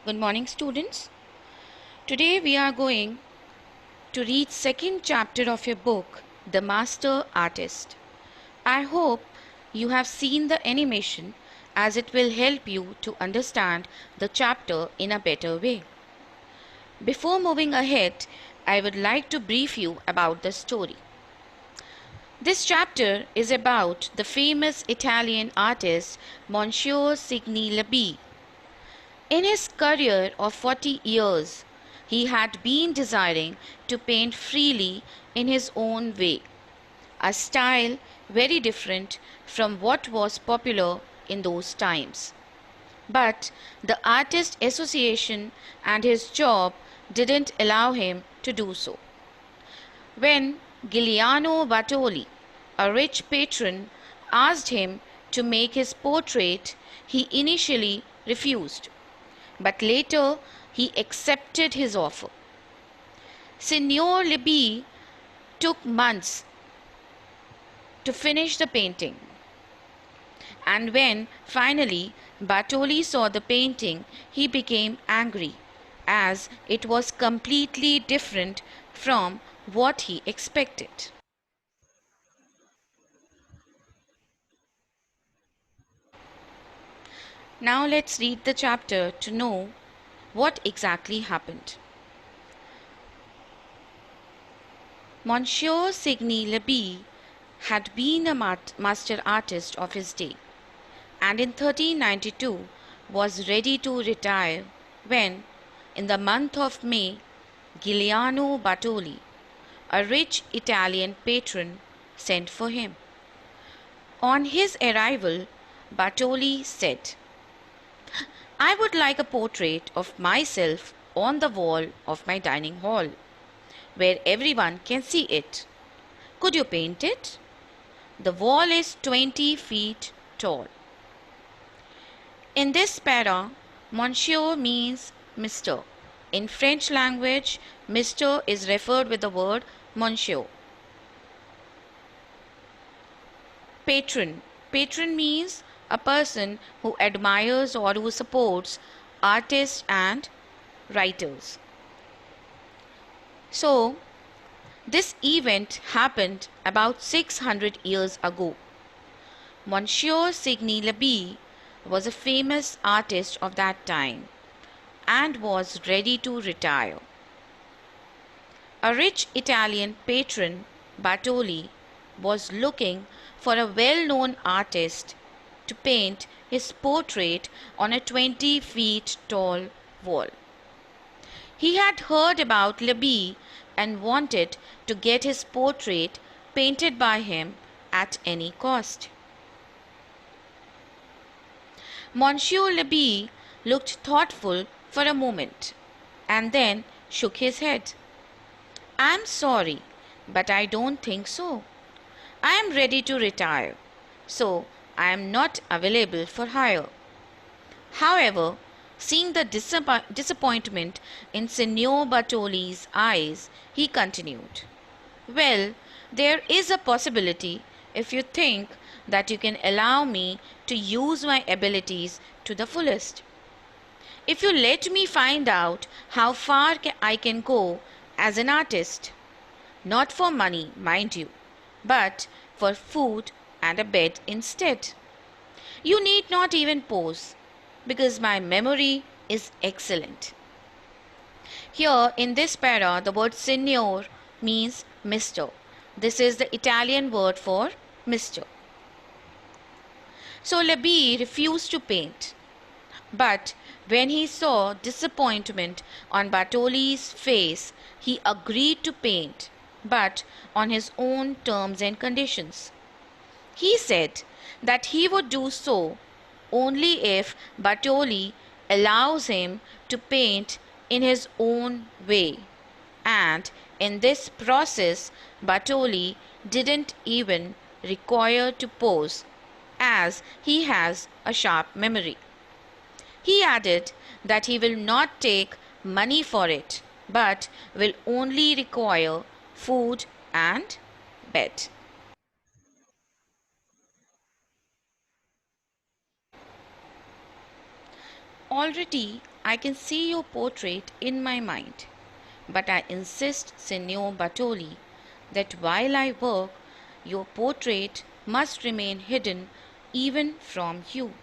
Good morning, students. Today we are going to read second chapter of your book, The Master Artist. I hope you have seen the animation as it will help you to understand the chapter in a better way. Before moving ahead, I would like to brief you about the story. This chapter is about the famous Italian artist Monsieur Signy Labie. In his career of 40 years, he had been desiring to paint freely in his own way, a style very different from what was popular in those times. But the Artist Association and his job didn't allow him to do so. When Giuliano Bartoli, a rich patron, asked him to make his portrait, he initially refused, but later he accepted his offer. Signor Libby took months to finish the painting, and when finally Bartoli saw the painting, he became angry as it was completely different from what he expected. Now let's read the chapter to know what exactly happened. Monsieur Signy Labie had been a master artist of his day, and in 1392 was ready to retire when, in the month of May, Giuliano Bartoli, a rich Italian patron, sent for him. On his arrival, Bartoli said, "I would like a portrait of myself on the wall of my dining hall, where everyone can see it. Could you paint it? The wall is 20 feet tall." In this para, Monsieur means Mr. In French language, Mr. is referred with the word Monsieur. Patron. Patron means a person who admires or who supports artists and writers. So, this event happened about 600 years ago. Monsieur Signy Labie was a famous artist of that time and was ready to retire. A rich Italian patron, Bartoli, was looking for a well known artist to paint his portrait on a 20 feet tall wall. He had heard about Labie and wanted to get his portrait painted by him at any cost. Monsieur Labie looked thoughtful for a moment and then shook his head. "I'm sorry, but I don't think so. I am ready to retire, so I am not available for hire." However, seeing the disappointment in Signor Bartoli's eyes, he continued, "Well, there is a possibility if you think that you can allow me to use my abilities to the fullest. If you let me find out how far I can go as an artist, not for money, mind you, but for food and a bed instead. You need not even pose, because my memory is excellent." Here in this para, the word signor means Mr. This is the Italian word for Mr. So Labie refused to paint. But when he saw disappointment on Bartoli's face, he agreed to paint, but on his own terms and conditions. He said that he would do so only if Bartoli allows him to paint in his own way. And in this process, Bartoli didn't even require to pose, as he has a sharp memory. He added that he will not take money for it, but will only require food and bed. Already I can see your portrait in my mind, but I insist, Signor Bartoli, that while I work, your portrait must remain hidden even from you.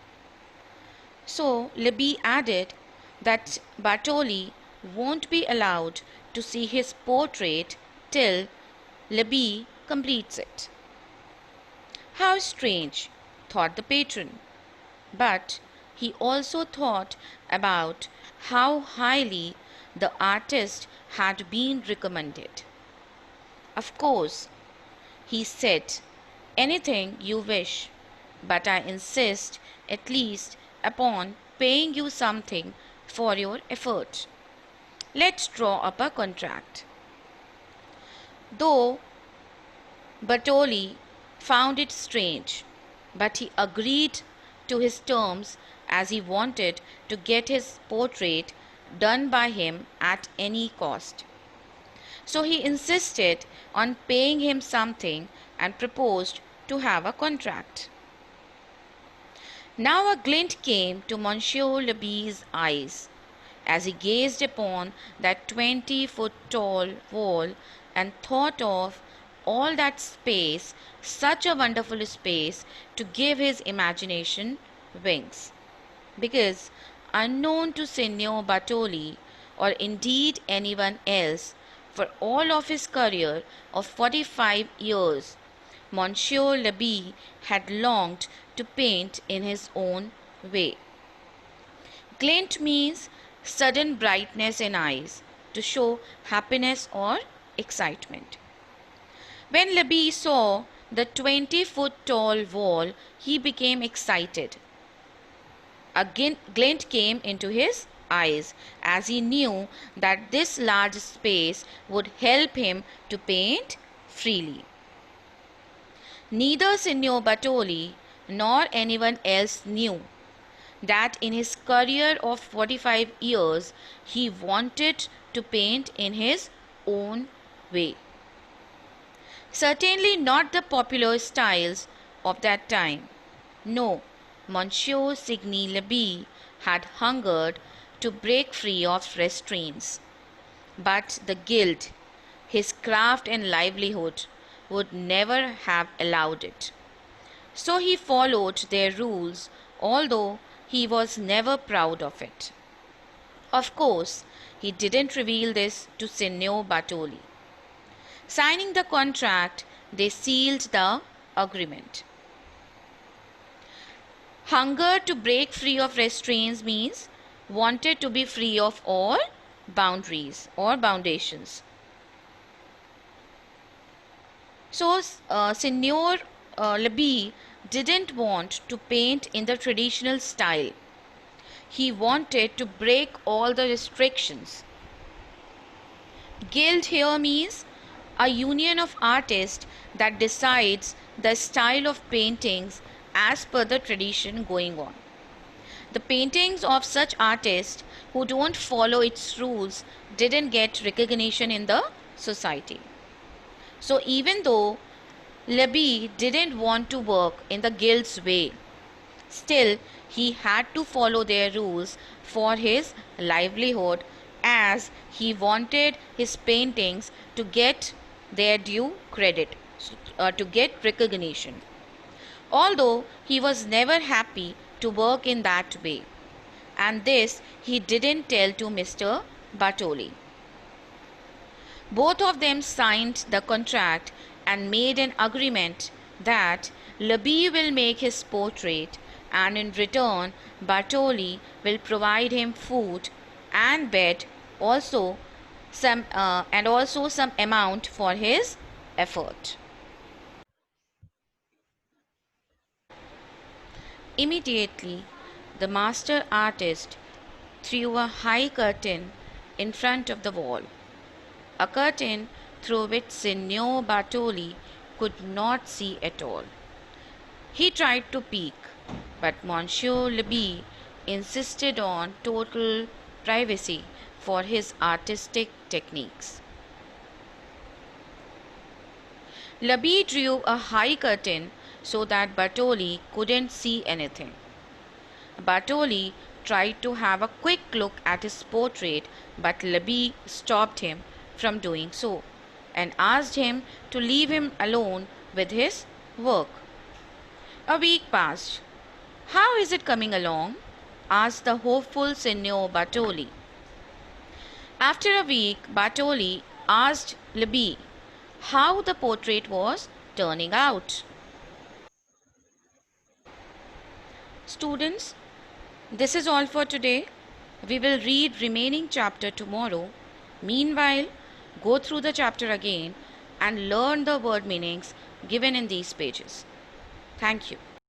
So Libby added that Bartoli won't be allowed to see his portrait till Libby completes it. How strange, thought the patron. But he also thought about how highly the artist had been recommended. Of course, he said, anything you wish, but I insist at least upon paying you something for your effort. Let's draw up a contract. Though Bartoli found it strange, but he agreed to his terms as he wanted to get his portrait done by him at any cost. So he insisted on paying him something and proposed to have a contract. Now a glint came to Monsieur Lebie's eyes as he gazed upon that 20-foot tall wall and thought of all that space, such a wonderful space to give his imagination wings. Because unknown to Signor Bartoli, or indeed anyone else, for all of his career of 45 years, Monsieur Lebie had longed to paint in his own way. Glint means sudden brightness in eyes, to show happiness or excitement. When Lebie saw the 20-foot tall wall, he became excited. A glint came into his eyes as he knew that this large space would help him to paint freely. Neither Signor Bartoli nor anyone else knew that in his career of 45 years he wanted to paint in his own way. Certainly not the popular styles of that time. No, Monsieur Signy Lebie had hungered to break free of restraints. But the guild, his craft and livelihood, would never have allowed it. So he followed their rules, although he was never proud of it. Of course, he didn't reveal this to Signor Bartoli. Signing the contract, they sealed the agreement. Hunger to break free of restraints means wanted to be free of all boundaries or foundations. So, Signor Lebie didn't want to paint in the traditional style. He wanted to break all the restrictions. Guild here means a union of artists that decides the style of paintings as per the tradition going on. The paintings of such artists who don't follow its rules didn't get recognition in the society. So even though Lebie didn't want to work in the guild's way, still he had to follow their rules for his livelihood, as he wanted his paintings to get their due credit, to get recognition. Although he was never happy to work in that way, and this he didn't tell to Mr. Bartoli. Both of them signed the contract and made an agreement that Lebie will make his portrait, and in return Bartoli will provide him food and bed, also some amount for his effort. Immediately, the master artist threw a high curtain in front of the wall, a curtain through which Signor Bartoli could not see at all. He tried to peek, but Monsieur Lebie insisted on total privacy for his artistic techniques. Lebie drew a high curtain so that Bartoli couldn't see anything. Bartoli tried to have a quick look at his portrait, but Libby stopped him from doing so and asked him to leave him alone with his work. A week passed. "How is it coming along?" asked the hopeful Signor Bartoli. After a week, Bartoli asked Libby how the portrait was turning out. Students, this is all for today. We will read remaining chapter tomorrow. Meanwhile, go through the chapter again and learn the word meanings given in these pages. Thank you.